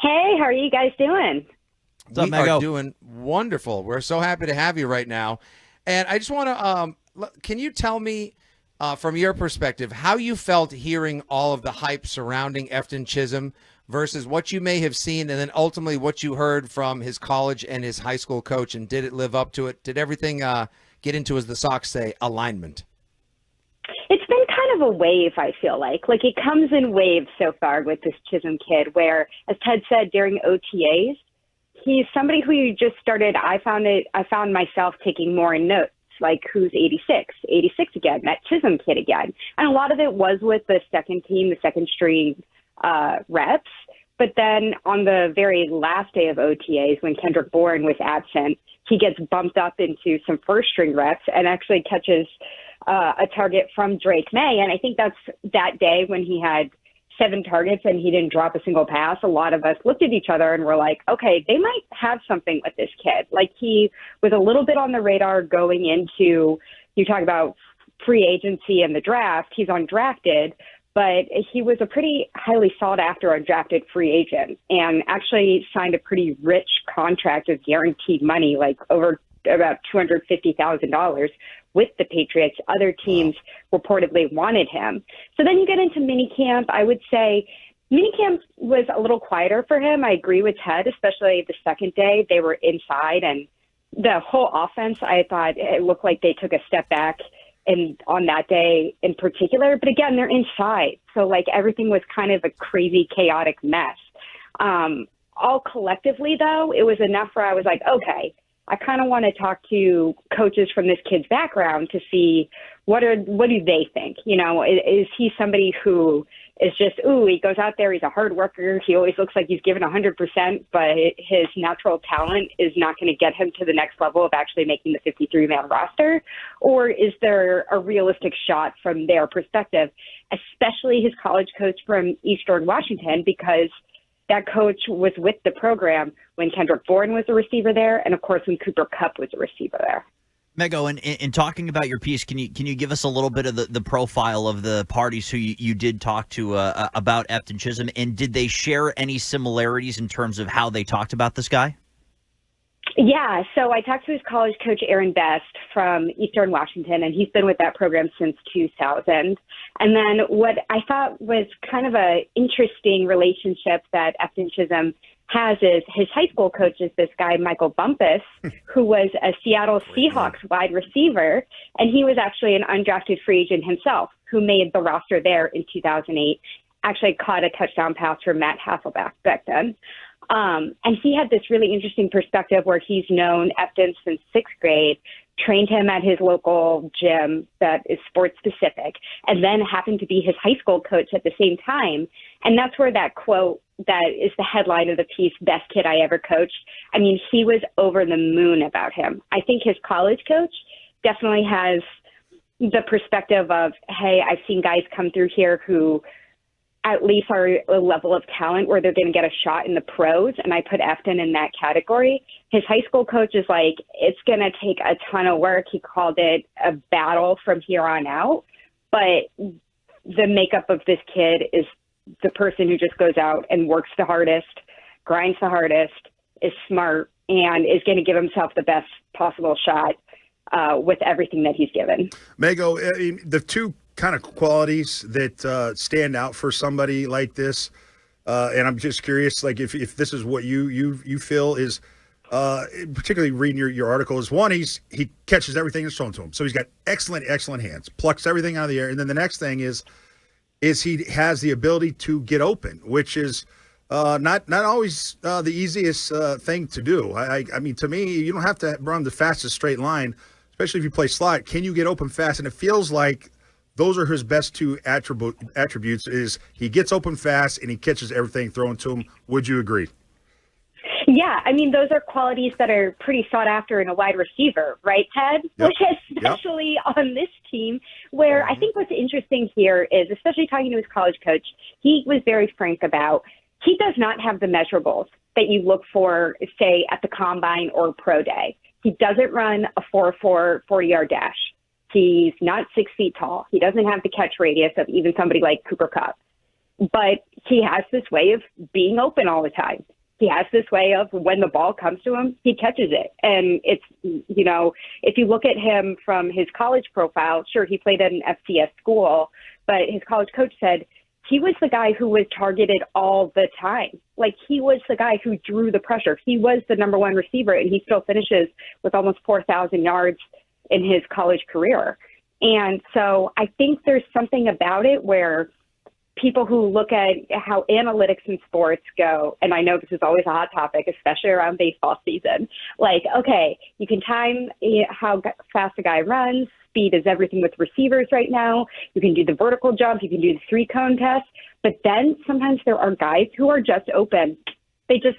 Hey, how are you guys doing? What's up, We are Mego? doing wonderful. We're so happy to have you right now. And I just want to, can you tell me from your perspective how you felt hearing all of the hype surrounding Efton Chism versus what you may have seen and then ultimately what you heard from his college and his high school coach? And did it live up to it? Did everything get into, as the Sox say, alignment? It's been kind of a wave, I feel like. Like it comes in waves so far with this Chisholm kid, where, as Ted said during OTAs, he's somebody who you just started. I found myself taking more notes, like who's 86, 86 again, that Chisholm kid again. And a lot of it was with the second team, the second string reps. But then on the very last day of OTAs, when Kendrick Bourne was absent, he gets bumped up into some first string reps and actually catches a target from Drake May. And I think that's that day when he had 7 targets and he didn't drop a single pass. A lot of us looked at each other and were like, okay, they might have something with this kid. Like he was a little bit on the radar going into, you talk about free agency and the draft, he's undrafted, but he was a pretty highly sought after undrafted free agent and actually signed a pretty rich contract of guaranteed money, like over about $250,000 with the Patriots. Other teams reportedly wanted him. So then you get into minicamp. I would say minicamp was a little quieter for him. I agree with Ted, especially the second day. They were inside, and the whole offense, I thought it looked like they took a step back and on that day in particular. But again, they're inside. So like everything was kind of a crazy, chaotic mess. All collectively, though, it was enough where I was like, okay, I kind of want to talk to coaches from this kid's background to see what do they think? You know, is he somebody who is just, he goes out there, he's a hard worker, he always looks like he's given 100%, but his natural talent is not going to get him to the next level of actually making the 53-man roster? Or is there a realistic shot from their perspective, especially his college coach from Eastern Washington, because that coach was with the program when Kendrick Bourne was a receiver there, and of course when Cooper Kupp was a receiver there. Mego, in talking about your piece, can you give us a little bit of the profile of the parties who you did talk to about Efton Chism, and did they share any similarities in terms of how they talked about this guy? Yeah, so I talked to his college coach, Aaron Best, from Eastern Washington, and he's been with that program since 2000. And then what I thought was kind of an interesting relationship that Efton Chisum has is his high school coach is this guy, Michael Bumpus, who was a Seattle Seahawks wide receiver, and he was actually an undrafted free agent himself who made the roster there in 2008, actually caught a touchdown pass from Matt Hasselbeck back then. And he had this really interesting perspective where he's known Efton since 6th grade, trained him at his local gym that is sports specific, and then happened to be his high school coach at the same time. And that's where that quote that is the headline of the piece, best kid I ever coached. I mean, he was over the moon about him. I think his college coach definitely has the perspective of, hey, I've seen guys come through here who at least are a level of talent where they're going to get a shot in the pros, and I put Efton in that category. His high school coach is like, it's going to take a ton of work. He called it a battle from here on out, but the makeup of this kid is the person who just goes out and works the hardest, grinds the hardest, is smart, and is going to give himself the best possible shot with everything that he's given. Mego, the two kind of qualities that stand out for somebody like this, and I'm just curious, like if this is what you feel is, particularly reading your article, is one, he catches everything that's thrown to him, so he's got excellent hands, plucks everything out of the air, and then the next thing is he has the ability to get open, which is not always the easiest thing to do. I mean, to me, you don't have to run the fastest straight line, especially if you play slot. Can you get open fast? And it feels like those are his best two attributes, is he gets open fast and he catches everything thrown to him. Would you agree? Yeah, I mean, those are qualities that are pretty sought after in a wide receiver, right, Ted? Yep. Especially on this team, where I think what's interesting here is, especially talking to his college coach, he was very frank about he does not have the measurables that you look for, say, at the combine or pro day. He doesn't run a 4.4 40-yard dash. He's not 6 feet tall. He doesn't have the catch radius of even somebody like Cooper Kupp. but he has this way of being open all the time. He has this way of when the ball comes to him, he catches it. And it's, if you look at him from his college profile, sure, he played at an FCS school, but his college coach said he was the guy who was targeted all the time. Like, he was the guy who drew the pressure. He was the number one receiver, and he still finishes with almost 4,000 yards in his college career. And so I think there's something about it where people who look at how analytics in sports go, and I know this is always a hot topic, especially around baseball season, like, okay, you can time how fast a guy runs. Speed is everything with receivers right now. You can do the vertical jump. You can do the 3-cone test. But then sometimes there are guys who are just open. They just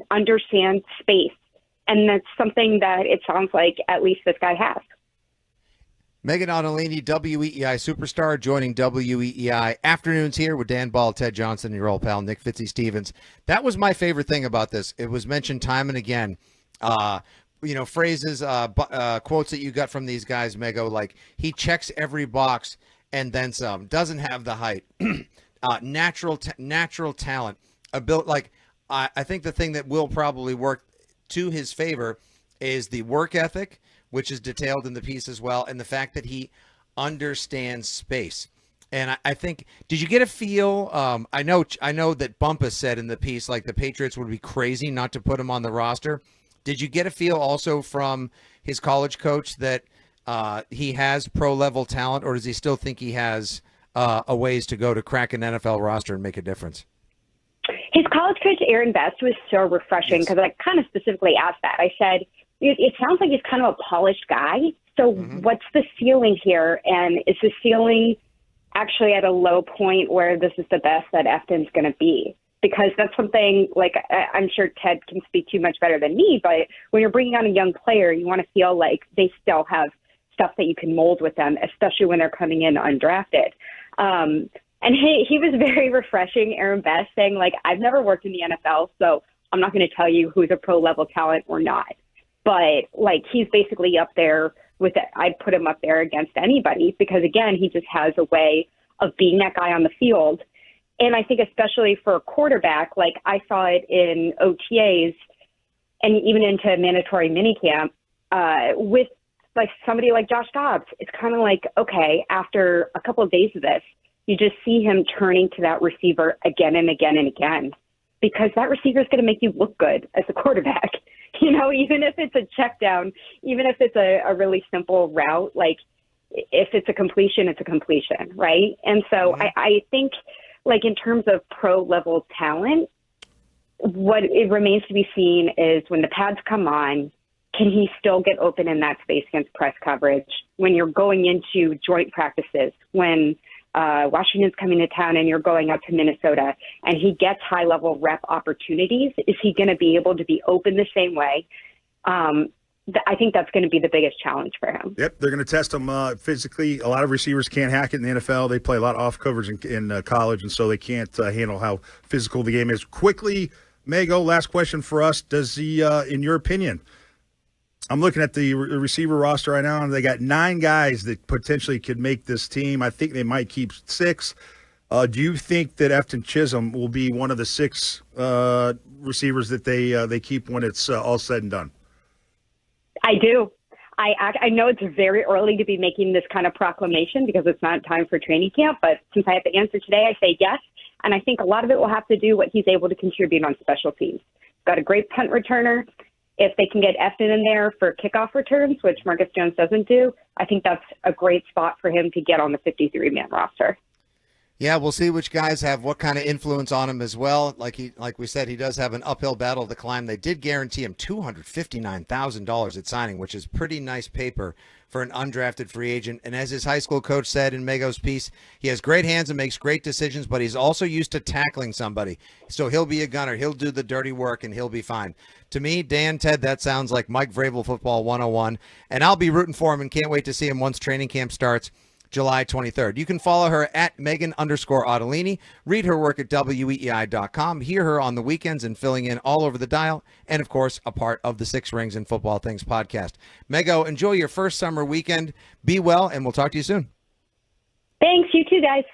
understand space. And that's something that it sounds like at least this guy has. Megan Ottolini, WEEI superstar, joining WEEI Afternoons here with Dan Ball, Ted Johnson, and your old pal Nick Fitzy-Stevens. That was my favorite thing about this. It was mentioned time and again. Phrases, quotes that you got from these guys, Mego, like he checks every box and then some. Doesn't have the height, natural talent, I think the thing that will probably work to his favor is the work ethic, which is detailed in the piece as well, and the fact that he understands space. And I think, did you get a feel? I know that Bumpus said in the piece, like the Patriots would be crazy not to put him on the roster. Did you get a feel also from his college coach that he has pro-level talent, or does he still think he has a ways to go to crack an NFL roster and make a difference? His college coach, Aaron Best, was so refreshing because I kind of specifically asked that. I said, it sounds like he's kind of a polished guy. So what's the ceiling here? And is the ceiling actually at a low point where this is the best that Efton's going to be? Because that's something, like, I'm sure Ted can speak to much better than me, but when you're bringing on a young player, you want to feel like they still have stuff that you can mold with them, especially when they're coming in undrafted. And he was very refreshing, Aaron Best, saying, like, I've never worked in the NFL, so I'm not going to tell you who's a pro-level talent or not. But, like, he's basically up there with it. I'd put him up there against anybody because, again, he just has a way of being that guy on the field. And I think especially for a quarterback, like I saw it in OTAs and even into mandatory minicamp with like somebody like Josh Dobbs. It's kind of like, okay, after a couple of days of this, you just see him turning to that receiver again and again and again because that receiver is going to make you look good as a quarterback. Even if it's a check down, even if it's a really simple route, like if it's a completion, it's a completion, right? And so I think, like in terms of pro-level talent, what it remains to be seen is when the pads come on, can he still get open in that space against press coverage? When you're going into joint practices, when Washington's coming to town and you're going up to Minnesota and he gets high-level rep opportunities, is he going to be able to be open the same way? I think that's going to be the biggest challenge for him. Yep, they're going to test him physically. A lot of receivers can't hack it in the NFL. They play a lot of off coverage in college, and so they can't handle how physical the game is. Quickly, Mego, last question for us. Does he, in your opinion, I'm looking at the receiver roster right now, and they got 9 guys that potentially could make this team. I think they might keep 6. Do you think that Efton Chisum will be one of the 6 receivers that they keep when it's all said and done? I do. I know it's very early to be making this kind of proclamation because it's not time for training camp, but since I have the answer today, I say yes. And I think a lot of it will have to do what he's able to contribute on special teams. Got a great punt returner. If they can get Efton in there for kickoff returns, which Marcus Jones doesn't do, I think that's a great spot for him to get on the 53-man roster. Yeah, we'll see which guys have what kind of influence on him as well. Like we said, he does have an uphill battle to climb. They did guarantee him $259,000 at signing, which is pretty nice paper for an undrafted free agent. And as his high school coach said in Mego's piece, he has great hands and makes great decisions, but he's also used to tackling somebody. So he'll be a gunner. He'll do the dirty work, and he'll be fine. To me, Dan, Ted, that sounds like Mike Vrabel football 101. And I'll be rooting for him and can't wait to see him once training camp starts. July 23rd. You can follow her at Megan_Ottolini. Read her work at weei.com. Hear her on the weekends and filling in all over the dial. And, of course, a part of the Six Rings and Football Things podcast. Mego, enjoy your first summer weekend. Be well, and we'll talk to you soon. Thanks. You too, guys.